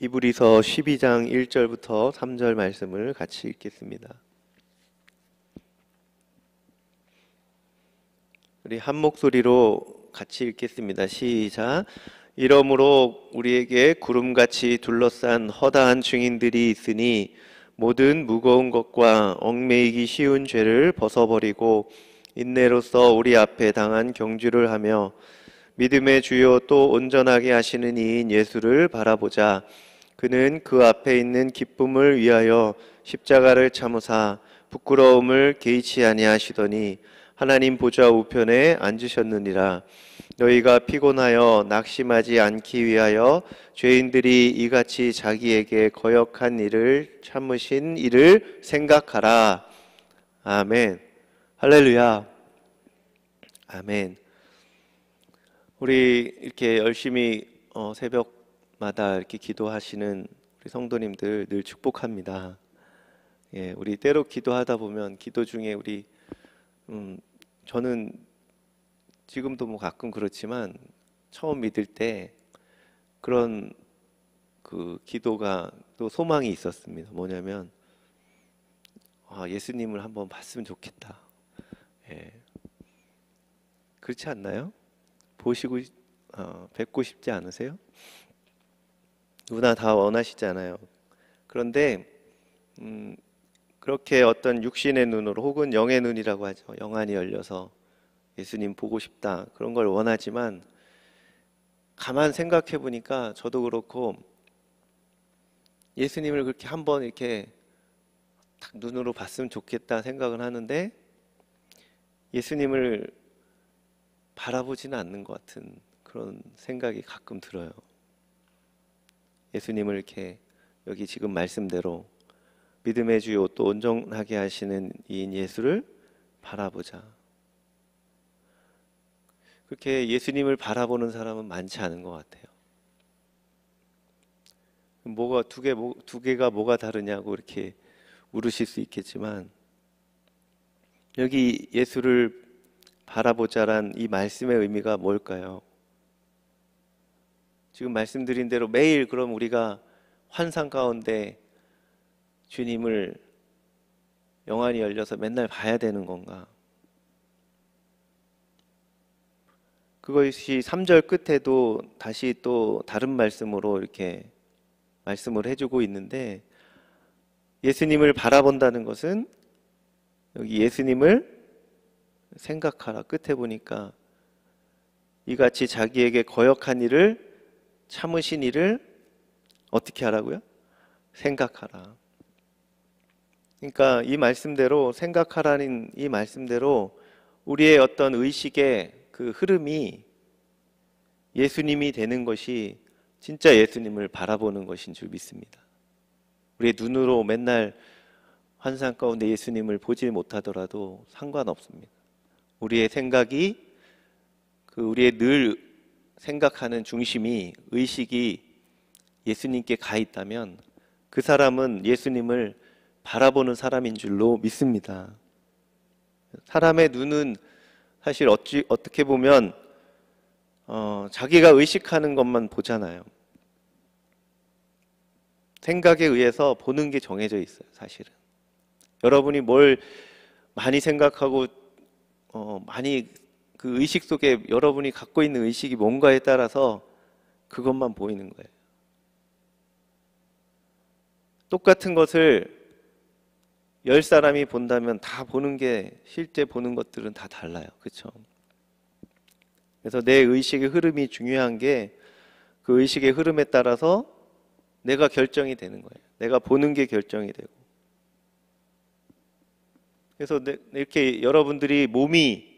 히브리서 12장 1절부터 3절 말씀을 같이 읽겠습니다. 우리 한 목소리로 같이 읽겠습니다. 시작. 이러므로 우리에게 구름같이 둘러싼 허다한 증인들이 있으니 모든 무거운 것과 얽매이기 쉬운 죄를 벗어버리고 인내로써 우리 앞에 당한 경주를 하며 믿음의 주요 또 온전하게 하시는 이인 예수를 바라보자. 그는 그 앞에 있는 기쁨을 위하여 십자가를 참으사 부끄러움을 개의치 아니하시더니 하나님 보좌 우편에 앉으셨느니라. 너희가 피곤하여 낙심하지 않기 위하여 죄인들이 이같이 자기에게 거역한 일을 참으신 이를 생각하라. 아멘. 할렐루야. 아멘. 우리 이렇게 열심히 새벽마다 이렇게 기도하시는 우리 성도님들 늘 축복합니다. 예, 우리 때로 기도하다 보면 기도 중에 우리 저는 지금도 뭐 가끔 그렇지만 처음 믿을 때 그런 그 기도가 또 소망이 있었습니다. 뭐냐면 예수님을 한번 봤으면 좋겠다. 예. 그렇지 않나요? 뵙고 싶지 않으세요? 누구나 다 원하시잖아요. 그런데 그렇게 어떤 육신의 눈으로 혹은 영의 눈이라고 하죠. 영안이 열려서 예수님 보고 싶다 그런 걸 원하지만 가만 생각해 보니까 저도 그렇고 예수님을 그렇게 한번 이렇게 딱 눈으로 봤으면 좋겠다 생각은 하는데 예수님을 바라보지는 않는 것 같은 그런 생각이 가끔 들어요. 예수님을 이렇게 여기 지금 말씀대로 믿음의 주요 또 온전하게 하시는 이인 예수를 바라보자. 그렇게 예수님을 바라보는 사람은 많지 않은 것 같아요. 뭐가 두 개가 뭐가 다르냐고 이렇게 물으실 수 있겠지만 여기 예수를 바라보자란 이 말씀의 의미가 뭘까요? 지금 말씀드린 대로 매일 그럼 우리가 환상 가운데 주님을 영안이 열려서 맨날 봐야 되는 건가? 그것이 3절 끝에도 다시 또 다른 말씀으로 이렇게 말씀을 해주고 있는데 예수님을 바라본다는 것은 여기 예수님을 생각하라. 끝에 보니까 이같이 자기에게 거역한 일을 참으신 일을 어떻게 하라고요? 생각하라. 그러니까 이 말씀대로 생각하라는 이 말씀대로 우리의 어떤 의식의 그 흐름이 예수님이 되는 것이 진짜 예수님을 바라보는 것인 줄 믿습니다. 우리의 눈으로 맨날 환상 가운데 예수님을 보지 못하더라도 상관없습니다. 우리의 생각이 우리의 늘 생각하는 중심이 의식이 예수님께 가 있다면 그 사람은 예수님을 바라보는 사람인 줄로 믿습니다. 사람의 눈은 사실 어떻게 보면 자기가 의식하는 것만 보잖아요. 생각에 의해서 보는 게 정해져 있어요. 사실은 여러분이 뭘 많이 생각하고 많이 그 의식 속에 여러분이 갖고 있는 의식이 뭔가에 따라서 그것만 보이는 거예요. 똑같은 것을 10사람이 본다면 다 보는 게 실제 보는 것들은 다 달라요. 그렇죠? 그래서 내 의식의 흐름이 중요한 게 그 의식의 흐름에 따라서 내가 결정이 되는 거예요. 내가 보는 게 결정이 되고. 그래서 이렇게 여러분들이 몸이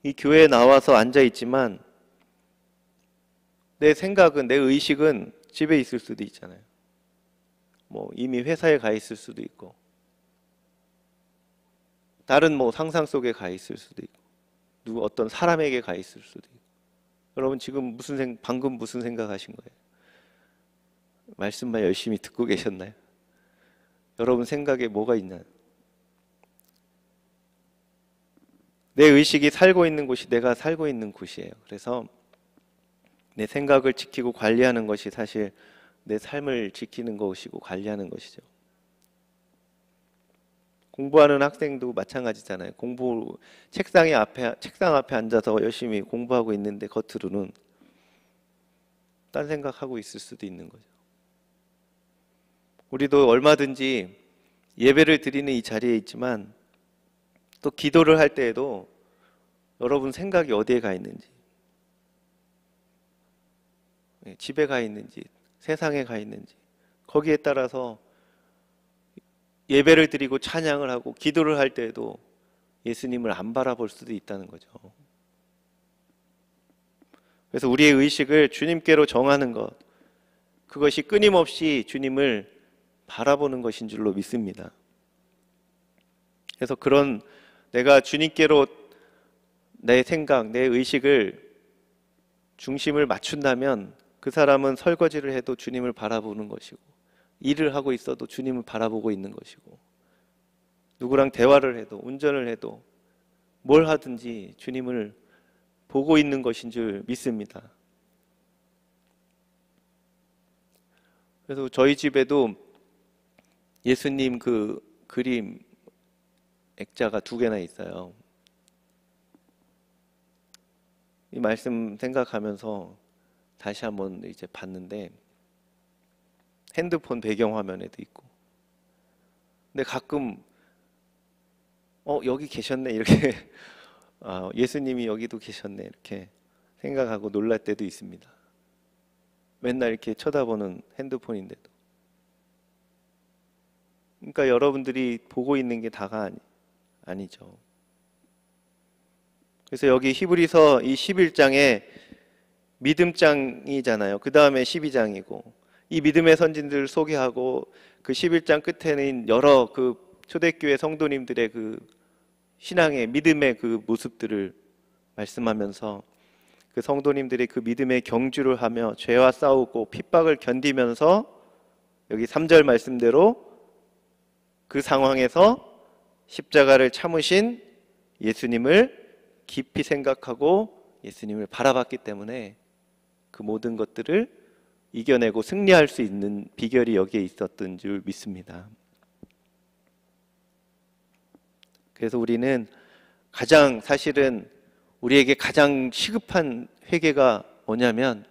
이 교회에 나와서 앉아 있지만 내 생각은, 내 의식은 집에 있을 수도 있잖아요. 뭐 이미 회사에 가 있을 수도 있고 다른 뭐 상상 속에 가 있을 수도 있고 어떤 사람에게 가 있을 수도 있고. 여러분 지금 방금 무슨 생각하신 거예요? 말씀만 열심히 듣고 계셨나요? 여러분 생각에 뭐가 있나요? 내 의식이 살고 있는 곳이 내가 살고 있는 곳이에요. 그래서 내 생각을 지키고 관리하는 것이 사실 내 삶을 지키는 것이고 관리하는 것이죠. 공부하는 학생도 마찬가지잖아요. 책상 앞에 앉아서 열심히 공부하고 있는데 겉으로는 딴 생각하고 있을 수도 있는 거죠. 우리도 얼마든지 예배를 드리는 이 자리에 있지만 또 기도를 할 때에도 여러분 생각이 어디에 가 있는지, 집에 가 있는지, 세상에 가 있는지, 거기에 따라서 예배를 드리고 찬양을 하고 기도를 할 때에도 예수님을 안 바라볼 수도 있다는 거죠. 그래서 우리의 의식을 주님께로 정하는 것, 그것이 끊임없이 주님을 바라보는 것인 줄로 믿습니다. 그래서 그런 내가 주님께로 내 생각, 내 의식을 중심을 맞춘다면 그 사람은 설거지를 해도 주님을 바라보는 것이고, 일을 하고 있어도 주님을 바라보고 있는 것이고, 누구랑 대화를 해도, 운전을 해도, 뭘 하든지 주님을 보고 있는 것인 줄 믿습니다. 그래서 저희 집에도 예수님 그 그림 액자가 2개나 있어요. 이 말씀 생각하면서 다시 한번 이제 봤는데 핸드폰 배경화면에도 있고, 근데 가끔 여기 계셨네 이렇게 예수님이 여기도 계셨네 이렇게 생각하고 놀랄 때도 있습니다. 맨날 이렇게 쳐다보는 핸드폰인데도. 그러니까 여러분들이 보고 있는 게 다가 아니죠. 그래서 여기 히브리서 이 11장에 믿음장이잖아요. 그 다음에 12장이고, 이 믿음의 선진들을 소개하고 그 11장 끝에는 여러 그 초대교회 성도님들의 그 신앙의 믿음의 그 모습들을 말씀하면서 그 성도님들이 그 믿음의 경주를 하며 죄와 싸우고 핍박을 견디면서 여기 3절 말씀대로 그 상황에서 십자가를 참으신 예수님을 깊이 생각하고 예수님을 바라봤기 때문에 그 모든 것들을 이겨내고 승리할 수 있는 비결이 여기에 있었던 줄 믿습니다. 그래서 우리는 사실은 우리에게 가장 시급한 회개가 뭐냐면,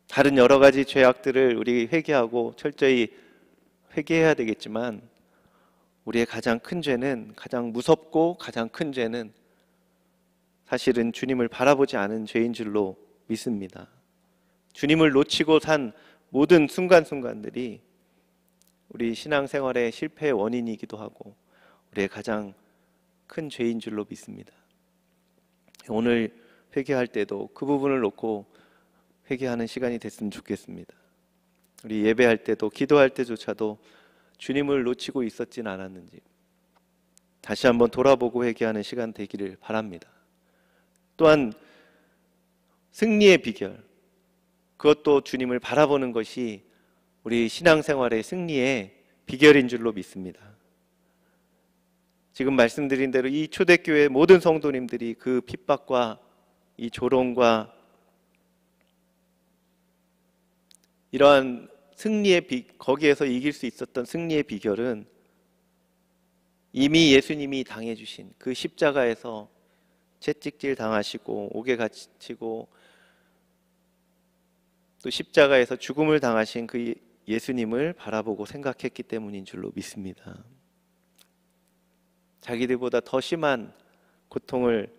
다른 여러 가지 죄악들을 우리 회개하고 철저히 회개해야 되겠지만, 우리의 가장 큰 죄는, 가장 무섭고 가장 큰 죄는 사실은 주님을 바라보지 않은 죄인 줄로 믿습니다. 주님을 놓치고 산 모든 순간순간들이 우리 신앙생활의 실패의 원인이기도 하고 우리의 가장 큰 죄인 줄로 믿습니다. 오늘 회개할 때도 그 부분을 놓고 회개하는 시간이 됐으면 좋겠습니다. 우리 예배할 때도, 기도할 때조차도 주님을 놓치고 있었진 않았는지 다시 한번 돌아보고 회개하는 시간 되기를 바랍니다. 또한 승리의 비결, 그것도 주님을 바라보는 것이 우리 신앙생활의 승리의 비결인 줄로 믿습니다. 지금 말씀드린 대로 이 초대교회 모든 성도님들이 그 핍박과 이 조롱과 이러한 거기에서 이길 수 있었던 승리의 비결은 이미 예수님이 당해주신 그 십자가에서 채찍질 당하시고 옥에 갇히고 또 십자가에서 죽음을 당하신 그 예수님을 바라보고 생각했기 때문인 줄로 믿습니다. 자기들보다 더 심한 고통을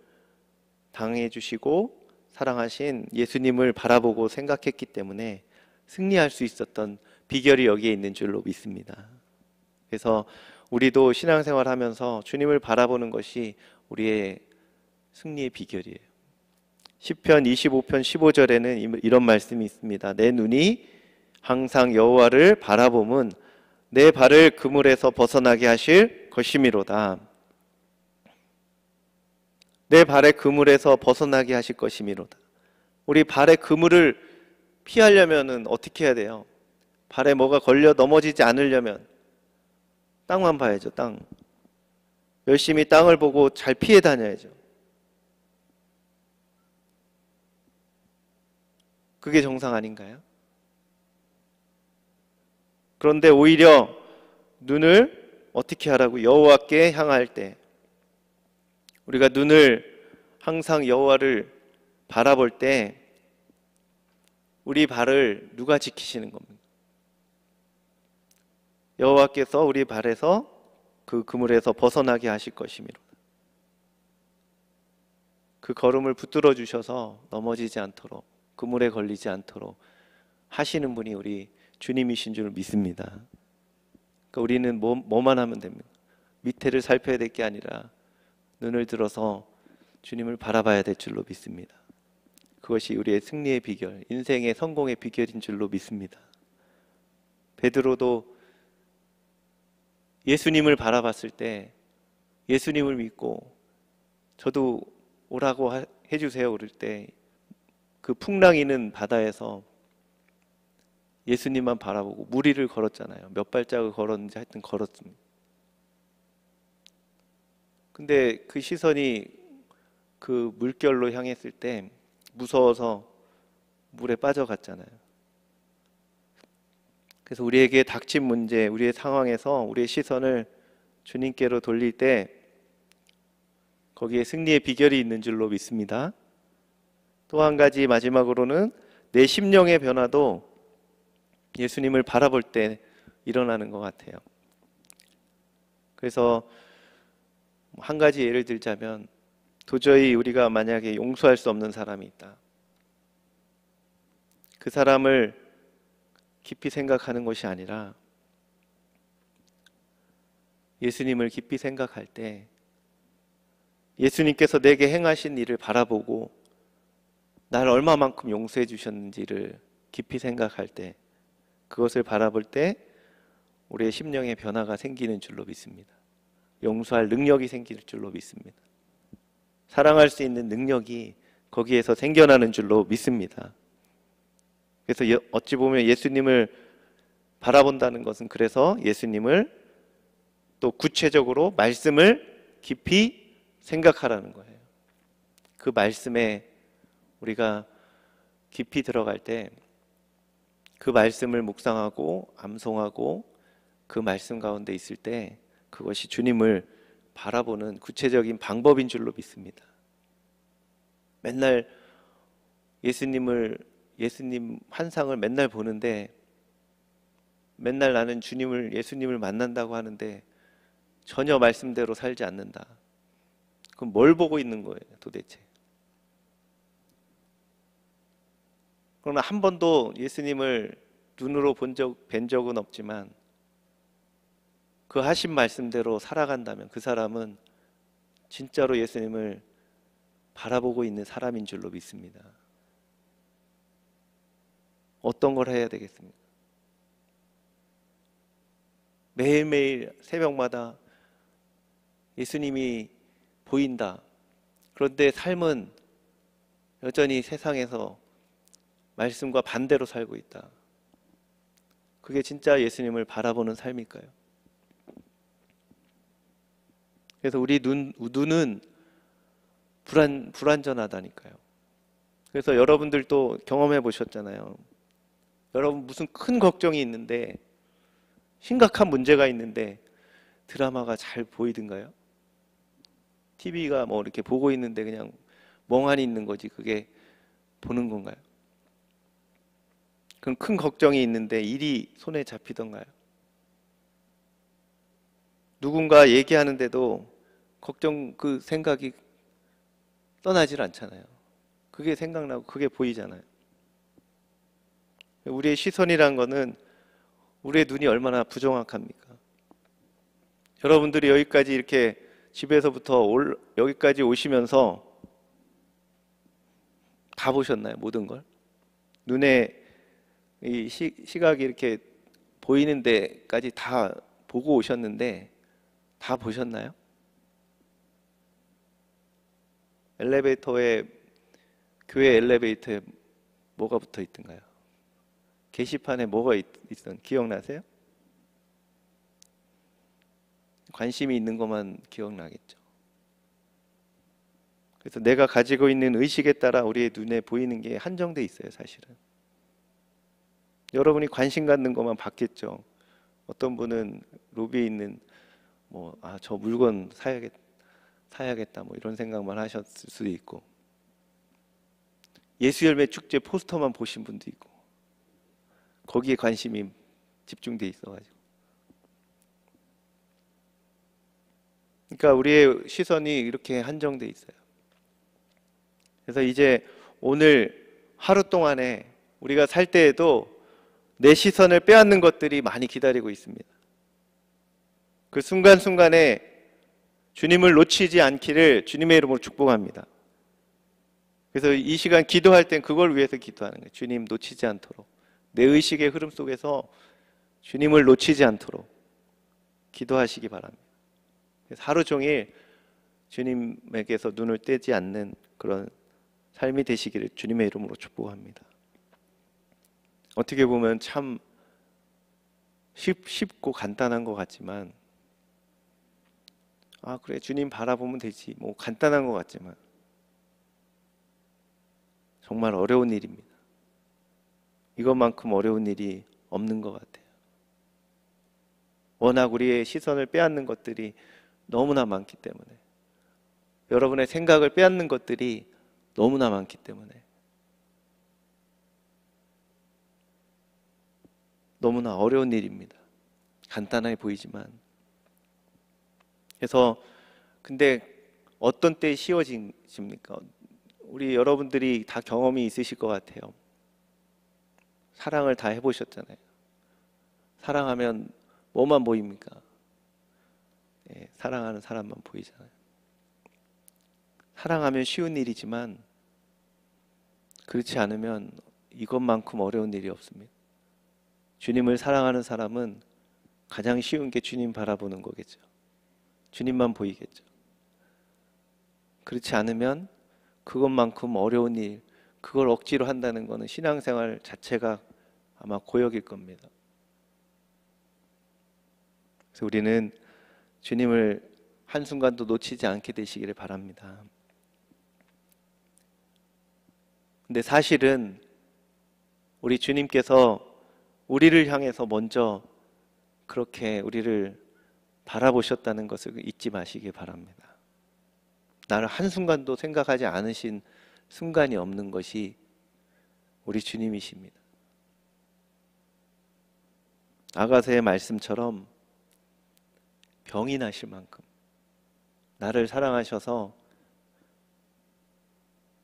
당해주시고 사랑하신 예수님을 바라보고 생각했기 때문에 승리할 수 있었던 비결이 여기에 있는 줄로 믿습니다. 그래서 우리도 신앙생활 하면서 주님을 바라보는 것이 우리의 승리의 비결이에요. 시편 25편 15절에는 이런 말씀이 있습니다. 내 눈이 항상 여호와를 바라봄은 내 발을 그물에서 벗어나게 하실 것이미로다. 내 발의 그물에서 벗어나게 하실 것이미로다. 우리 발의 그물을 피하려면 어떻게 해야 돼요? 발에 뭐가 걸려 넘어지지 않으려면 땅만 봐야죠. 땅. 열심히 땅을 보고 잘 피해 다녀야죠. 그게 정상 아닌가요? 그런데 오히려 눈을 어떻게 하라고? 여호와께 향할 때, 우리가 눈을 항상 여호와를 바라볼 때 우리 발을 누가 지키시는 겁니까? 여호와께서 우리 발에서 그 그물에서 벗어나게 하실 것이미로다. 그 걸음을 붙들어 주셔서 넘어지지 않도록, 그물에 걸리지 않도록 하시는 분이 우리 주님이신 줄 믿습니다. 그러니까 우리는 뭐만 하면 됩니까? 밑에를 살펴야 될 게 아니라 눈을 들어서 주님을 바라봐야 될 줄로 믿습니다. 그것이 우리의 승리의 비결, 인생의 성공의 비결인 줄로 믿습니다. 베드로도 예수님을 바라봤을 때 예수님을 믿고 저도 오라고 해주세요 그럴 때 그 풍랑이는 바다에서 예수님만 바라보고 무리를 걸었잖아요. 몇 발짝을 걸었는지 하여튼 걸었습니다. 근데 그 시선이 그 물결로 향했을 때 무서워서 물에 빠져갔잖아요. 그래서 우리에게 닥친 문제, 우리의 상황에서 우리의 시선을 주님께로 돌릴 때 거기에 승리의 비결이 있는 줄로 믿습니다. 또 한 가지 마지막으로는 내 심령의 변화도 예수님을 바라볼 때 일어나는 것 같아요. 그래서 한 가지 예를 들자면 도저히 우리가 만약에 용서할 수 없는 사람이 있다. 그 사람을 깊이 생각하는 것이 아니라 예수님을 깊이 생각할 때 예수님께서 내게 행하신 일을 바라보고 나를 얼마만큼 용서해 주셨는지를 깊이 생각할 때 그것을 바라볼 때 우리의 심령의 변화가 생기는 줄로 믿습니다. 용서할 능력이 생길 줄로 믿습니다. 사랑할 수 있는 능력이 거기에서 생겨나는 줄로 믿습니다. 그래서 어찌 보면 예수님을 바라본다는 것은 그래서 예수님을 또 구체적으로 말씀을 깊이 생각하라는 거예요. 그 말씀에 우리가 깊이 들어갈 때 그 말씀을 묵상하고 암송하고 그 말씀 가운데 있을 때 그것이 주님을 바라보는 구체적인 방법인 줄로 믿습니다. 맨날 예수님 환상을 맨날 보는데 맨날 나는 예수님을 만난다고 하는데 전혀 말씀대로 살지 않는다. 그럼 뭘 보고 있는 거예요, 도대체? 그러나 한 번도 예수님을 눈으로 뵌 적은 없지만 그 하신 말씀대로 살아간다면 그 사람은 진짜로 예수님을 바라보고 있는 사람인 줄로 믿습니다. 어떤 걸 해야 되겠습니까? 매일매일 새벽마다 예수님이 보인다. 그런데 삶은 여전히 세상에서 말씀과 반대로 살고 있다. 그게 진짜 예수님을 바라보는 삶일까요? 그래서 우리 눈은 불완전하다니까요. 그래서 여러분들도 경험해 보셨잖아요. 여러분 무슨 큰 걱정이 있는데 심각한 문제가 있는데 드라마가 잘 보이던가요? TV가 뭐 이렇게 보고 있는데 그냥 멍하니 있는 거지 그게 보는 건가요? 그럼 큰 걱정이 있는데 일이 손에 잡히던가요? 누군가 얘기하는데도 걱정 그 생각이 떠나질 않잖아요. 그게 생각나고 그게 보이잖아요. 우리의 시선이란 거는 우리의 눈이 얼마나 부정확합니까? 여러분들이 여기까지 이렇게 집에서부터 여기까지 오시면서 다 보셨나요? 모든 걸? 눈에 이 시각이 이렇게 보이는 데까지 다 보고 오셨는데 다 보셨나요? 교회 엘리베이터에 뭐가 붙어 있던가요? 게시판에 뭐가 있던 기억나세요? 관심이 있는 것만 기억나겠죠. 그래서 내가 가지고 있는 의식에 따라 우리의 눈에 보이는 게 한정돼 있어요, 사실은. 여러분이 관심 갖는 것만 봤겠죠. 어떤 분은 로비에 있는 저 물건 사야겠다 뭐 이런 생각만 하셨을 수도 있고, 예수열매 축제 포스터만 보신 분도 있고, 거기에 관심이 집중돼 있어가지고. 그러니까 우리의 시선이 이렇게 한정돼 있어요. 그래서 이제 오늘 하루 동안에 우리가 살 때에도 내 시선을 빼앗는 것들이 많이 기다리고 있습니다. 그 순간순간에 주님을 놓치지 않기를 주님의 이름으로 축복합니다. 그래서 이 시간 기도할 땐 그걸 위해서 기도하는 거예요. 주님 놓치지 않도록, 내 의식의 흐름 속에서 주님을 놓치지 않도록 기도하시기 바랍니다. 그래서 하루 종일 주님에게서 눈을 떼지 않는 그런 삶이 되시기를 주님의 이름으로 축복합니다. 어떻게 보면 참 쉽고 간단한 것 같지만, 그래 주님 바라보면 되지 뭐 간단한 것 같지만 정말 어려운 일입니다. 이것만큼 어려운 일이 없는 것 같아요. 워낙 우리의 시선을 빼앗는 것들이 너무나 많기 때문에, 여러분의 생각을 빼앗는 것들이 너무나 많기 때문에 너무나 어려운 일입니다. 간단해 보이지만. 그래서 근데 어떤 때 쉬워집니까? 우리 여러분들이 다 경험이 있으실 것 같아요. 사랑을 다 해보셨잖아요. 사랑하면 뭐만 보입니까? 사랑하는 사람만 보이잖아요. 사랑하면 쉬운 일이지만 그렇지 않으면 이것만큼 어려운 일이 없습니다. 주님을 사랑하는 사람은 가장 쉬운 게 주님 바라보는 거겠죠. 주님만 보이겠죠. 그렇지 않으면 그것만큼 어려운 일, 그걸 억지로 한다는 것은 신앙생활 자체가 아마 고역일 겁니다. 그래서 우리는 주님을 한순간도 놓치지 않게 되시기를 바랍니다. 근데 사실은 우리 주님께서 우리를 향해서 먼저 그렇게 우리를 바라보셨다는 것을 잊지 마시기 바랍니다. 나를 한순간도 생각하지 않으신 순간이 없는 것이 우리 주님이십니다. 아가서의 말씀처럼 병이 나실 만큼 나를 사랑하셔서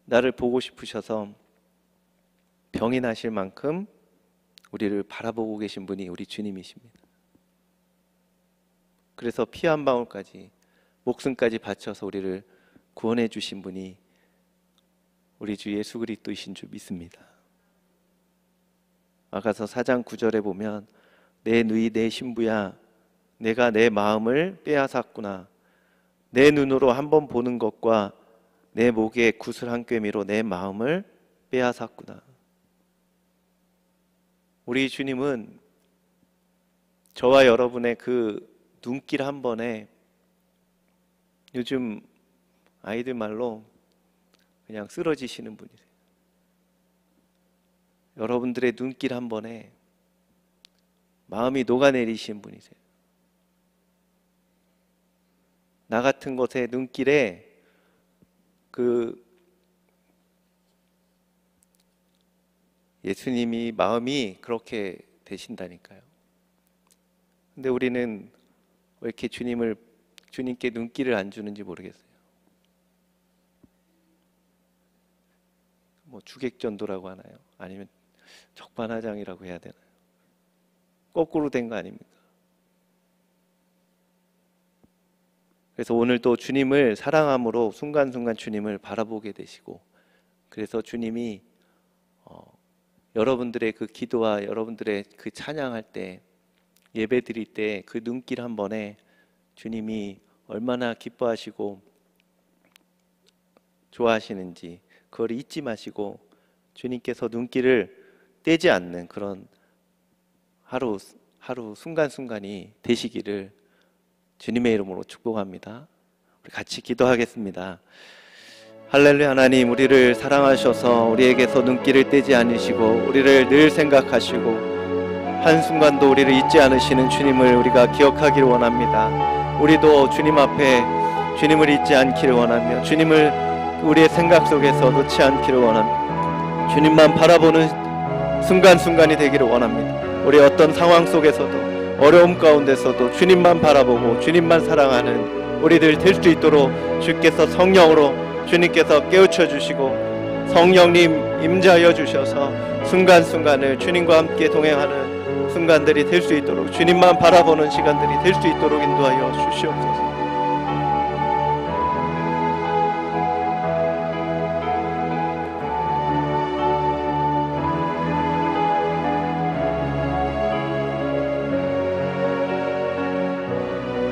나를 보고 싶으셔서 병이 나실 만큼 우리를 바라보고 계신 분이 우리 주님이십니다. 그래서 피 한 방울까지, 목숨까지 바쳐서 우리를 구원해 주신 분이 우리 주 예수 그리스도이신 줄 믿습니다. 아가서 4장 9절에 보면 내 누이 내 신부야 내가 내 마음을 빼앗았구나. 내 눈으로 한번 보는 것과 내 목에 구슬 한 꿰미로 내 마음을 빼앗았구나. 우리 주님은 저와 여러분의 그 눈길 한 번에, 요즘 아이들 말로 그냥 쓰러지시는 분이세요. 여러분들의 눈길 한 번에 마음이 녹아내리신 분이세요. 나 같은 것의 눈길에 예수님이 마음이 그렇게 되신다니까요. 근데 우리는 왜 이렇게 주님께 눈길을 안 주는지 모르겠어요. 뭐 주객전도라고 하나요? 아니면 적반하장이라고 해야 되나요? 거꾸로 된 거 아닙니까? 그래서 오늘 또 주님을 사랑함으로 순간순간 주님을 바라보게 되시고, 그래서 주님이 여러분들의 그 기도와 여러분들의 그 찬양할 때, 예배 드릴 때 그 눈길 한 번에 주님이 얼마나 기뻐하시고 좋아하시는지 그걸 잊지 마시고 주님께서 눈길을 떼지 않는 그런 하루 순간순간이 되시기를 주님의 이름으로 축복합니다. 우리 같이 기도하겠습니다. 할렐루야. 하나님, 우리를 사랑하셔서 우리에게서 눈길을 떼지 않으시고 우리를 늘 생각하시고 한순간도 우리를 잊지 않으시는 주님을 우리가 기억하기를 원합니다. 우리도 주님 앞에 주님을 잊지 않기를 원하며 주님을 우리의 생각 속에서 놓지 않기를 원합니다. 주님만 바라보는 순간순간이 되기를 원합니다. 우리 어떤 상황 속에서도 어려움 가운데서도 주님만 바라보고 주님만 사랑하는 우리들 될 수 있도록 주께서 성령으로 주님께서 깨우쳐 주시고 성령님 임재하여 주셔서 순간순간을 주님과 함께 동행하는 순간들이 될 수 있도록 주님만 바라보는 시간들이 될 수 있도록 인도하여 주시옵소서.